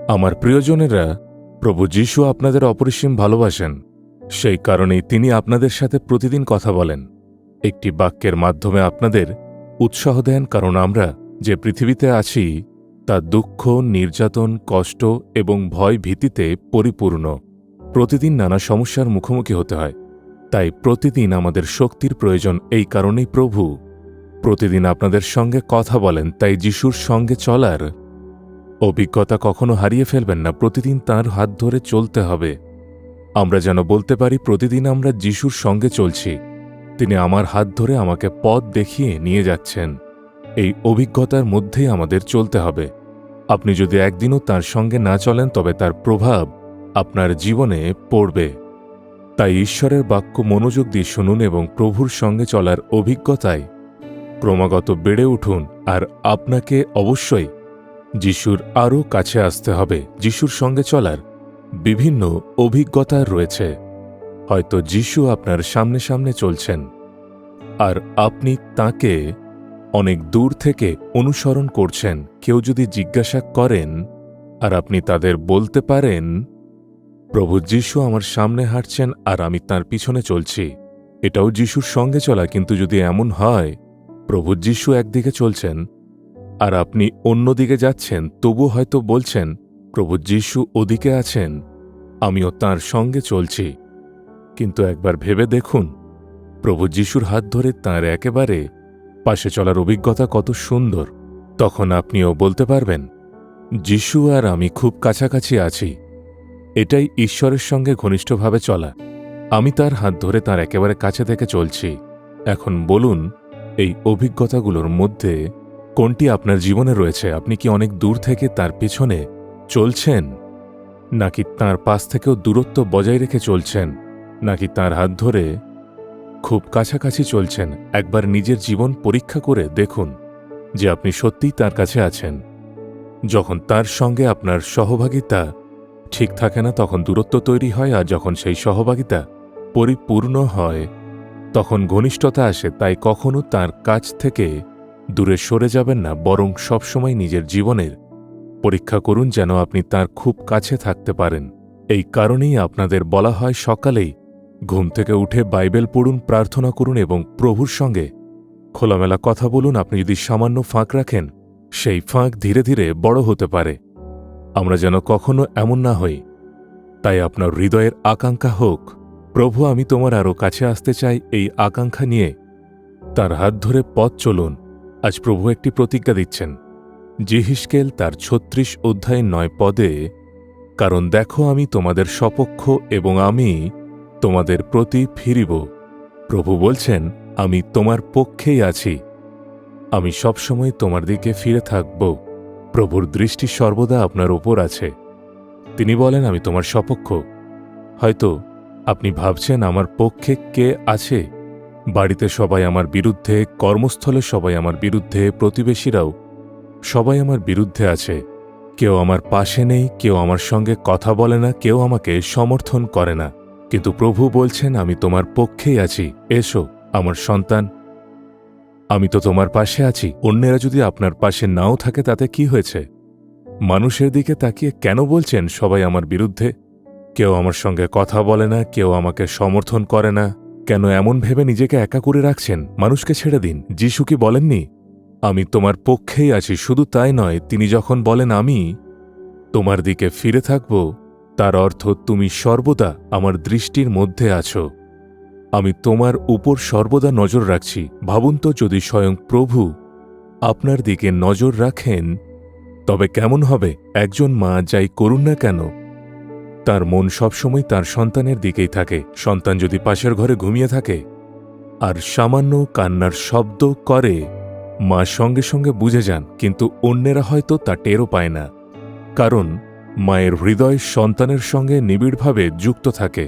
আমার প্রিয়জনেরা, প্রভু যীশু আপনাদের অপরিসীম ভালোবাসেন। সেই কারণেই তিনি আপনাদের সাথে প্রতিদিন কথা বলেন, একটি বাক্যের মাধ্যমে আপনাদের উৎসাহ দেন। কারণ আমরা যে পৃথিবীতে আছি তা দুঃখ, নির্যাতন, কষ্ট এবং ভয় ভীতিতে পরিপূর্ণ। প্রতিদিন নানা সমস্যার মুখোমুখি হতে হয়। তাই প্রতিদিন আমাদের শক্তির প্রয়োজন। এই কারণেই প্রভু প্রতিদিন আপনাদের সঙ্গে কথা বলেন। তাই যিশুর সঙ্গে চলার অভিজ্ঞতা কখনো হারিয়ে ফেলবেন না। প্রতিদিন তাঁর হাত ধরে চলতে হবে। আমরা যেন বলতে পারি, প্রতিদিন আমরা যিশুর সঙ্গে চলছি, তিনি আমার হাত ধরে আমাকে পথ দেখিয়ে নিয়ে যাচ্ছেন। এই অভিজ্ঞতার মধ্যেই আমাদের চলতে হবে। আপনি যদি একদিনও তার সঙ্গে না চলেন, তবে তার প্রভাব আপনার জীবনে পড়বে। তাই ঈশ্বরের বাক্য মনোযোগ দিয়ে শুনুন এবং প্রভুর সঙ্গে চলার অভিজ্ঞতায় ক্রমাগত বেড়ে উঠুন। আর আপনাকে অবশ্যই যিশুর আরও কাছে আসতে হবে। যিশুর সঙ্গে চলার বিভিন্ন অভিজ্ঞতা রয়েছে। হয়তো যিশু আপনার সামনে সামনে চলছেন আর আপনি তাকে অনেক দূর থেকে অনুসরণ করছেন। কেউ যদি জিজ্ঞাসা করেন আর আপনি তাদের বলতে পারেন, প্রভু যিশু আমার সামনে হাঁটছেন আর আমি তার পিছনে চলছি, এটাও যিশুর সঙ্গে চলা। কিন্তু যদি এমন হয় প্রভু যিশু একদিকে চলছেন আর আপনি অন্যদিকে যাচ্ছেন, তবু হয়তো বলছেন, প্রভু যিশু ওদিকে আছেন, আমিও তাঁর সঙ্গে চলছি। কিন্তু একবার ভেবে দেখুন, প্রভু যিশুর হাত ধরে তাঁর একেবারে পাশে চলার অভিজ্ঞতা কত সুন্দর। তখন আপনিও বলতে পারবেন, যিশু আর আমি খুব কাছাকাছি আছি। এটাই ঈশ্বরের সঙ্গে ঘনিষ্ঠভাবে চলা। আমি তার হাত ধরে তার একেবারে কাছে থেকে চলছি। এখন বলুন, এই অভিজ্ঞতাগুলোর মধ্যে কোনটি আপনার জীবনে রয়েছে? আপনি কি অনেক দূর থেকে তার পিছনে চলছেন, নাকি তাঁর পাশ থেকেও দূরত্ব বজায় রেখে চলছেন, নাকি তাঁর হাত ধরে খুব কাছাকাছি চলছেন? একবার নিজের জীবন পরীক্ষা করে দেখুন যে আপনি সত্যিই তার কাছে আছেন। যখন তার সঙ্গে আপনার সহভাগিতা ঠিক থাকে না, তখন দূরত্ব তৈরি হয়। আর যখন সেই সহভাগিতা পরিপূর্ণ হয়, তখন ঘনিষ্ঠতা আসে। তাই কখনো তার কাছ থেকে দূরে সরে যাবেন না, বরং সবসময় নিজের জীবনের পরীক্ষা করুন যেন আপনি তার খুব কাছে থাকতে পারেন। এই কারণেই আপনাদের বলা হয়, সকালেই ঘুম থেকে উঠে বাইবেল পড়ুন, প্রার্থনা করুন এবং প্রভুর সঙ্গে খোলামেলা কথা বলুন। আপনি যদি সামান্য ফাঁক রাখেন, সেই ফাঁক ধীরে ধীরে বড় হতে পারে। আমরা যেন কখনো এমন না হই। তাই আপনার হৃদয়ের আকাঙ্ক্ষা হোক, প্রভু আমি তোমার আরও কাছে আসতে চাই। এই আকাঙ্ক্ষা নিয়ে তার হাত ধরে পথ চলুন। আজ প্রভু একটি প্রতিজ্ঞা দিচ্ছেন, যিহিজকেল তার ৩৬ অধ্যায় ৯ পদে, কারণ দেখো আমি তোমাদের সপক্ষ এবং আমি তোমাদের প্রতি ফিরিব। প্রভু বলছেন, আমি তোমার পক্ষেই আছি, আমি সবসময় তোমার দিকে ফিরে থাকব। প্রভুর দৃষ্টি সর্বদা আপনার ওপর আছে। তিনি বলেন, আমি তোমার সপক্ষ। হয়তো আপনি ভাবছেন, আমার পক্ষে কে আছে? বাড়িতে সবাই আমার বিরুদ্ধে, কর্মস্থলে সবাই আমার বিরুদ্ধে, প্রতিবেশীরাও সবাই আমার বিরুদ্ধে আছে। কেউ আমার পাশে নেই, কেউ আমার সঙ্গে কথা বলে না, কেউ আমাকে সমর্থন করে না। কিন্তু প্রভু বলছেন, আমি তোমার পক্ষেই আছি। এসো আমার সন্তান, আমি তো তোমার পাশে আছি। অন্যেরা যদি আপনার পাশে নাও থাকে তাতে কি হয়েছে? মানুষের দিকে তাকিয়ে কেন বলছেন সবাই আমার বিরুদ্ধে? কেউ আমার সঙ্গে কথা বলে না, কেউ আমাকে সমর্থন করে না। কেন এমন ভেবে নিজেকে একা করে রাখছেন? মানুষকে ছেড়ে দিন। যিশু কি বলেননি, আমি তোমার পক্ষেই আছি? শুধু তাই নয়, তিনি যখন বলেন আমি তোমার দিকে ফিরে থাকব, তার অর্থ তুমি সর্বদা আমার দৃষ্টির মধ্যে আছো। আমি তোমার উপর সর্বদা নজর রাখছি। ভাবুন তো, যদি স্বয়ং প্রভু আপনার দিকে নজর রাখেন, তবে কেমন হবে? একজন মা যাই করুন না কেন, তার মন সবসময় তার সন্তানের দিকেই থাকে। সন্তান যদি পাশের ঘরে ঘুমিয়ে থাকে আর সামান্য কান্নার শব্দ করে, মা সঙ্গে সঙ্গে বুঝে যান। কিন্তু অন্যেরা হয়তো তা টেরও পায় না, কারণ মায়ের হৃদয় সন্তানের সঙ্গে নিবিড়ভাবে যুক্ত থাকে।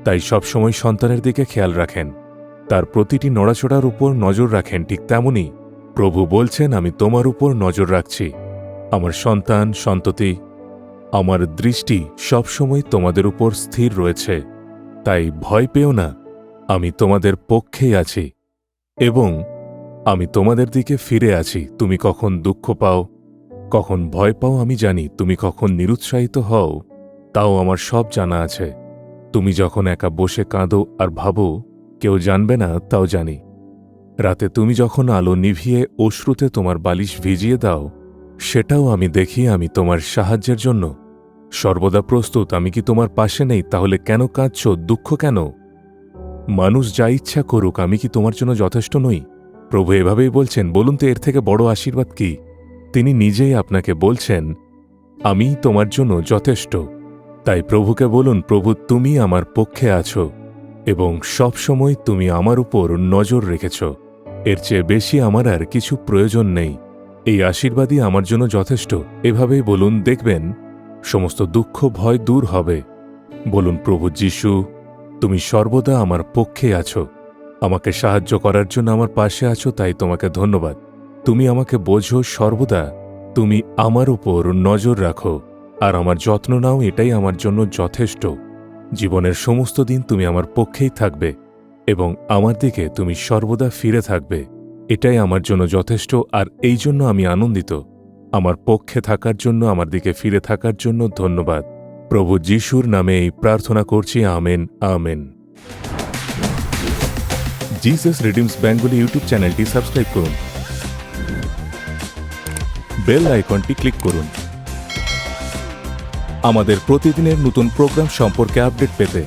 তাই সবসময় সন্তানের দিকে খেয়াল রাখেন, তার প্রতিটি নড়াচড়ার উপর নজর রাখেন। ঠিক তেমনি প্রভু বলছেন, আমি তোমার উপর নজর রাখছি। আমার সন্তান, সন্ততি, আমার দৃষ্টি সবসময় তোমাদের উপর স্থির রয়েছে। তাই ভয় পেও না, আমি তোমাদের পক্ষেই আছি এবং আমি তোমাদের দিকে ফিরে আছি। তুমি কখন দুঃখ পাও, কখন ভয় পাও আমি জানি, তুমি কখন নিরুৎসাহিত হও তাও আমার সব জানা আছে। তুমি যখন একা বসে কাঁদো আর ভাবো কেউ জানবে না, তাও জানি। রাতে তুমি যখন আলো নিভিয়ে অশ্রুতে তোমার বালিশ ভিজিয়ে দাও, সেটাও আমি দেখি। আমি তোমার সাহায্যের জন্য সর্বদা প্রস্তুত। আমি কি তোমার পাশে নেই? তাহলে কেন কাঁদছ? দুঃখ কেন? মানুষ যা ইচ্ছা করুক, আমি কি তোমার জন্য যথেষ্ট নই? প্রভু এভাবেই বলছেন। বলুন তো এর থেকে বড় আশীর্বাদ কি? তিনি নিজেই আপনাকে বলছেন, আমি তোমার জন্য যথেষ্ট। তাই প্রভুকে বলুন, প্রভু তুমি আমার পক্ষে আছো এবং সব সময় তুমি আমার উপর নজর রেখেছ। এর চেয়ে বেশি আমার আর কিছু প্রয়োজন নেই। এই আশীর্বাদই আমার জন্য যথেষ্ট। এভাবেই বলুন, দেখবেন সমস্ত দুঃখ ভয় দূর হবে। বলুন, প্রভু যিশু তুমি সর্বদা আমার পক্ষে আছো, আমাকে সাহায্য করার জন্য আমার পাশে আছো, তাই তোমাকে ধন্যবাদ। তুমি আমাকে বোঝো সর্বদা, তুমি আমার উপর নজর রাখো আর আমার যত্ন নাও, এটাই আমার জন্য যথেষ্ট। জীবনের সমস্ত দিন তুমি আমার পক্ষেই থাকবে এবং আমার দিকে তুমি সর্বদা ফিরে থাকবে। এটাই আমার জন্য যথেষ্ট, আর এই জন্য আমি আনন্দিত। আমার পক্ষে থাকার জন্য, আমার দিকে ফিরে থাকার জন্য ধন্যবাদ। প্রভু যিশুর নামে এই প্রার্থনা করছি, amen, amen. Jesus redeems Bengali YouTube চ্যানেলটি সাবস্ক্রাইব করুন, বেল আইকনটি ক্লিক করুন আমাদের প্রতিদিনের নতুন প্রোগ্রাম সম্পর্কে আপডেট পেতে।